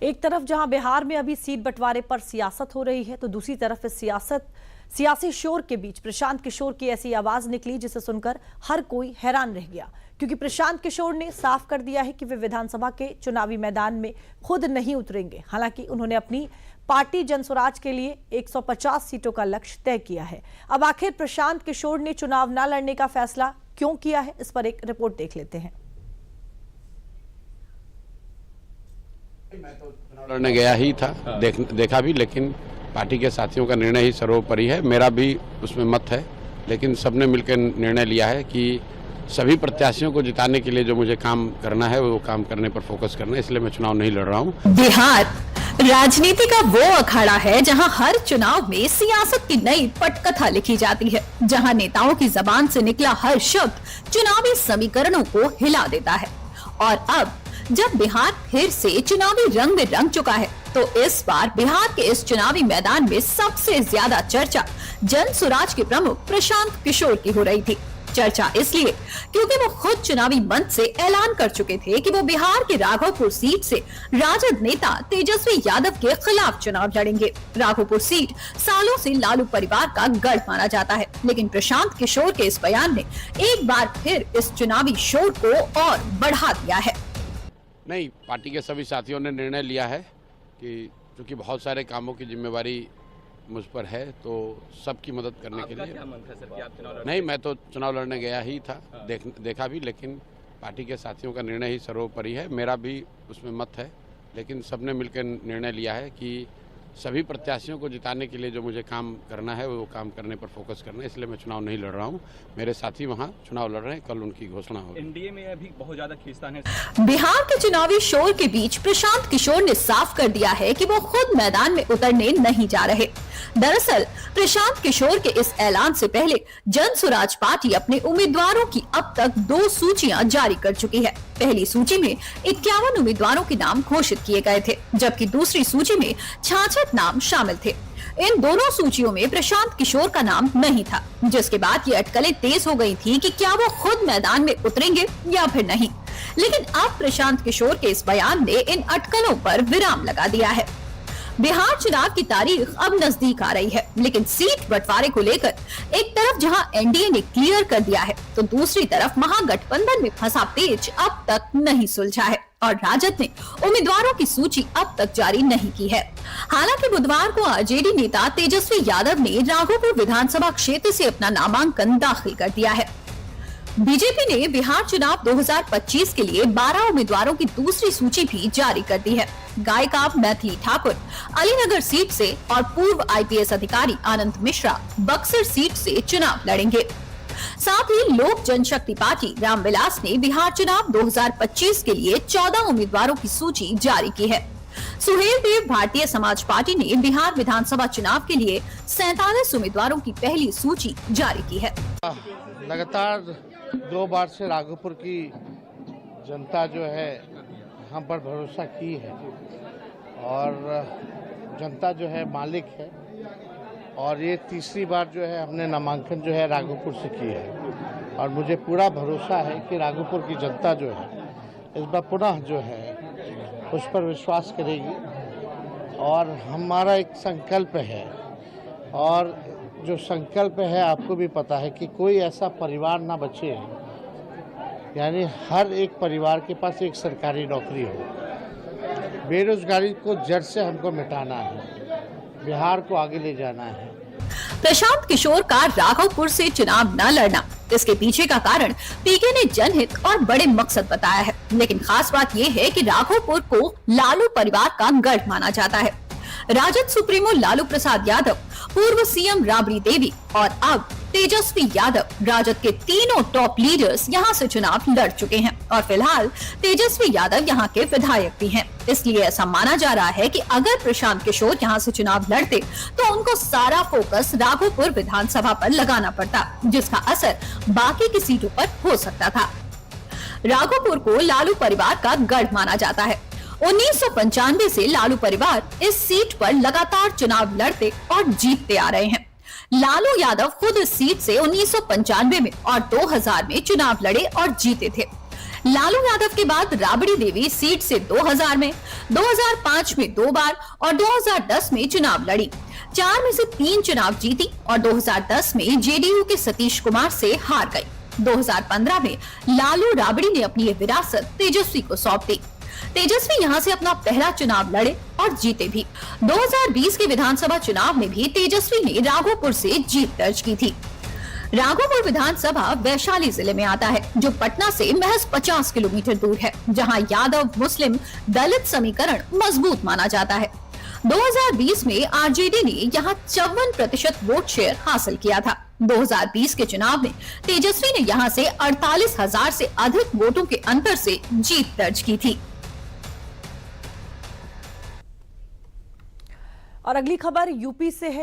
एक तरफ जहां बिहार में अभी सीट बंटवारे पर सियासत हो रही है, तो दूसरी तरफ इस सियासी शोर के बीच प्रशांत किशोर की ऐसी आवाज निकली जिसे सुनकर हर कोई हैरान रह गया, क्योंकि प्रशांत किशोर ने साफ कर दिया है कि वे विधानसभा के चुनावी मैदान में खुद नहीं उतरेंगे। हालांकि उन्होंने अपनी पार्टी जनसुराज के लिए 150 सीटों का लक्ष्य तय किया है। अब आखिर प्रशांत किशोर ने चुनाव न लड़ने का फैसला क्यों किया है, इस पर एक रिपोर्ट देख लेते हैं। मैं तो चुनाव लड़ने गया ही था, देखा भी, लेकिन पार्टी के साथियों का निर्णय ही सर्वोपरि है। मेरा भी उसमें मत है, लेकिन सबने मिलकर निर्णय लिया है कि सभी प्रत्याशियों को जिताने के लिए जो मुझे काम करना है वो काम करने पर फोकस करना है, इसलिए मैं चुनाव नहीं लड़ रहा हूँ। बिहार राजनीति का वो अखाड़ा है जहां हर चुनाव में सियासत की नई पटकथा लिखी जाती है, जहां नेताओं की जबान से निकला हर शब्द चुनावी समीकरणों को हिला देता है। और अब जब बिहार फिर से चुनावी रंग में रंग चुका है, तो इस बार बिहार के इस चुनावी मैदान में सबसे ज्यादा चर्चा जनसुराज के प्रमुख प्रशांत किशोर की हो रही थी। चर्चा इसलिए क्योंकि वो खुद चुनावी मंच से ऐलान कर चुके थे कि वो बिहार के राघोपुर सीट से राजद नेता तेजस्वी यादव के खिलाफ चुनाव लड़ेंगे। राघोपुर सीट सालों से लालू परिवार का गढ़ माना जाता है, लेकिन प्रशांत किशोर के इस बयान ने एक बार फिर इस चुनावी शोर को और बढ़ा दिया है। नहीं, पार्टी के सभी साथियों ने निर्णय लिया है कि क्योंकि बहुत सारे कामों की जिम्मेवारी मुझ पर है, तो सबकी मदद करने के लिए नहीं, मैं तो चुनाव लड़ने गया ही था, देखा भी, लेकिन पार्टी के साथियों का निर्णय ही सर्वोपरि है। मेरा भी उसमें मत है, लेकिन सबने मिलकर निर्णय लिया है कि सभी प्रत्याशियों को जिताने के लिए जो मुझे काम करना है वो काम करने पर फोकस करना है, इसलिए मैं चुनाव नहीं लड़ रहा हूँ। मेरे साथी वहाँ चुनाव लड़ रहे हैं, कल उनकी घोषणा होगी। एनडीए में अभी बहुत ज्यादा खींचतान है। बिहार के चुनावी शोर के बीच प्रशांत किशोर ने साफ कर दिया है कि वो खुद मैदान में उतरने नहीं जा रहे। दरअसल प्रशांत किशोर के इस ऐलान से पहले जनसुराज पार्टी अपने उम्मीदवारों की अब तक 2 सूचियां जारी कर चुकी है। पहली सूची में 51 उम्मीदवारों के नाम घोषित किए गए थे, जबकि दूसरी सूची में 66 नाम शामिल थे। इन दोनों सूचियों में प्रशांत किशोर का नाम नहीं था, जिसके बाद ये अटकलें तेज हो गई थी कि क्या वो खुद मैदान में उतरेंगे या फिर नहीं। लेकिन अब प्रशांत किशोर के इस बयान ने इन अटकलों पर विराम लगा दिया है। बिहार चुनाव की तारीख अब नजदीक आ रही है, लेकिन सीट बंटवारे को लेकर एक तरफ जहां एनडीए ने क्लियर कर दिया है, तो दूसरी तरफ महागठबंधन में फंसा पेच अब तक नहीं सुलझा है और राजद ने उम्मीदवारों की सूची अब तक जारी नहीं की है। हालांकि बुधवार को आरजेडी नेता तेजस्वी यादव ने राघोपुर विधानसभा क्षेत्र से अपना नामांकन दाखिल कर दिया है। बीजेपी ने बिहार चुनाव 2025 के लिए 12 उम्मीदवारों की दूसरी सूची भी जारी कर दी है। गायिका मैथिली ठाकुर अलीनगर सीट से और पूर्व आईपीएस अधिकारी आनंद मिश्रा बक्सर सीट से चुनाव लड़ेंगे। साथ ही लोक जनशक्ति पार्टी रामविलास ने बिहार चुनाव 2025 के लिए 14 उम्मीदवारों की सूची जारी की है। सुहेल देव भारतीय समाज पार्टी ने बिहार विधानसभा चुनाव के लिए 47 उम्मीदवारों की पहली सूची जारी की है। लगातार 2 बार से राघोपुर की जनता जो है हम पर भरोसा की है और जनता जो है मालिक है, और ये तीसरी बार जो है हमने नामांकन जो है राघोपुर से की है और मुझे पूरा भरोसा है कि राघोपुर की जनता जो है इस बार पुनः जो है उस पर विश्वास करेगी। और हमारा एक संकल्प है, और जो संकल्प है आपको भी पता है कि कोई ऐसा परिवार ना बचे, यानी हर एक परिवार के पास एक सरकारी नौकरी हो। बेरोजगारी को जड़ से हमको मिटाना है, बिहार को आगे ले जाना है। प्रशांत किशोर का राघोपुर से चुनाव न लड़ना, इसके पीछे का कारण पीके ने जनहित और बड़े मकसद बताया है। लेकिन खास बात यह है कि राघोपुर को लालू परिवार का गढ़ माना जाता है। राजद सुप्रीमो लालू प्रसाद यादव, पूर्व सीएम राबड़ी देवी और अब तेजस्वी यादव, राजद के तीनों टॉप लीडर्स यहां से चुनाव लड़ चुके हैं और फिलहाल तेजस्वी यादव यहां के विधायक भी हैं। इसलिए ऐसा माना जा रहा है कि अगर प्रशांत किशोर यहां से चुनाव लड़ते तो उनको सारा फोकस राघोपुर विधानसभा पर लगाना पड़ता, जिसका असर बाकी की सीटों पर हो सकता था। राघोपुर को लालू परिवार का गढ़ माना जाता है। 1995 से लालू परिवार इस सीट पर लगातार चुनाव लड़ते और जीतते आ रहे हैं। लालू यादव खुद इस सीट से 1995 में और 2000 में चुनाव लड़े और जीते थे। लालू यादव के बाद राबड़ी देवी सीट से 2000 में, 2005 में 2 बार और 2010 में चुनाव लड़ी। 4 में से 3 चुनाव जीती और 2010 में जेडीयू के सतीश कुमार से हार गई। 2015 में लालू राबड़ी ने अपनी ये विरासत तेजस्वी को सौंप दी। तेजस्वी यहां से अपना पहला चुनाव लड़े और जीते भी। 2020 के विधानसभा चुनाव में भी तेजस्वी ने राघोपुर से जीत दर्ज की थी। राघोपुर विधानसभा वैशाली जिले में आता है, जो पटना से महज 50 किलोमीटर दूर है, जहां यादव मुस्लिम दलित समीकरण मजबूत माना जाता है। 2020 में आरजेडी ने यहां 54% वोट शेयर हासिल किया था। 2020 के चुनाव में तेजस्वी ने यहां से 48,000 से अधिक वोटों के अंतर से जीत दर्ज की थी। और अगली खबर यूपी से है।